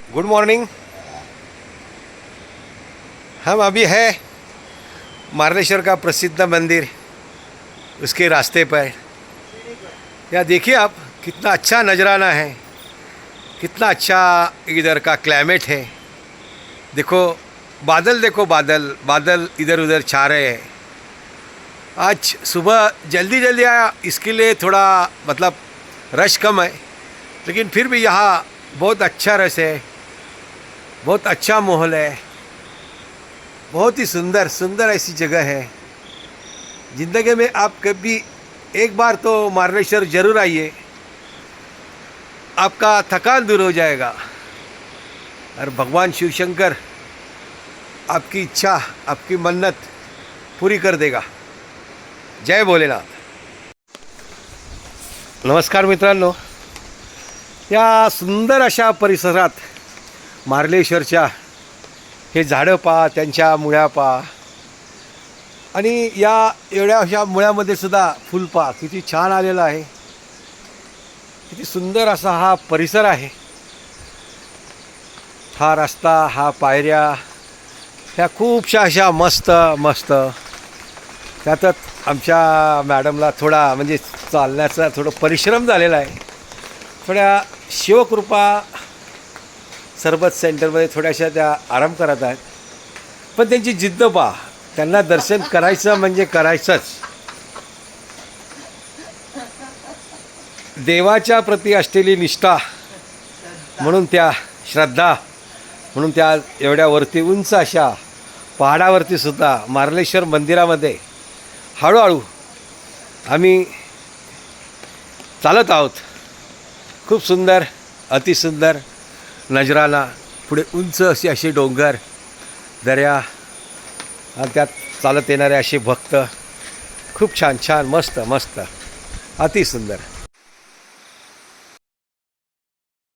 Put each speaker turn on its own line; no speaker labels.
Good morning. हम अभी है मार्लेश्वर का प्रसिद्ध मंदिर, उसके रास्ते पर। या देखिए आप, कितना अच्छा नजराना है, कितना अच्छा इधर का क्लाइमेट है। देखो बादल, देखो बादल बादल इधर उधर छा रहे हैं। आज सुबह जल्दी जल्दी आया, इसके लिए थोड़ा मतलब रश कम है, लेकिन फिर भी यहाँ बहुत अच्छा रश है, बहुत अच्छा माहौल है, बहुत ही सुंदर सुंदर ऐसी जगह है। ज़िंदगी में आप कभी एक बार तो मार्लेश्वर ज़रूर आइए, आपका थकान दूर हो जाएगा और भगवान शिव शंकर आपकी इच्छा, आपकी मन्नत पूरी कर देगा। जय भोलेनाथ। नमस्कार मित्रांनो, या सुंदर अशा परिसरात मार्लेश्वरच्या हे झाडं पहा, त्यांच्या मुळ्या पहा, आणि या एवढ्या अशा मुळ्यामध्ये सुद्धा फुल पहा, किती छान आलेलं आहे, किती सुंदर असा हा परिसर आहे। हा रस्ता, हा पायऱ्या, ह्या खूपशा अशा मस्त मस्त। त्यातच आमच्या मॅडमला थोडा म्हणजे चालण्याचा थोडं परिश्रम झालेला आहे। थोड्या शिवकृपा सरबत सेंटरमध्ये थोड्याशा त्या आराम करत आहेत, पण त्यांची जिद्द पहा, त्यांना दर्शन करायचं म्हणजे करायचंच। देवाच्या प्रती असलेली निष्ठा म्हणून, त्या श्रद्धा म्हणून त्या एवढ्यावरती उंच अशा पहाडावरती सुद्धा मार्लेश्वर मंदिरामध्ये हळूहळू आम्ही चालत आहोत। खूप सुंदर, अतिसुंदर नजराना, पुढे उंच असे डोंगर, दर्या, आणि त्यात चालत येणारे असे भक्त। खूप छान छान, मस्त मस्त, अतिसुंदर।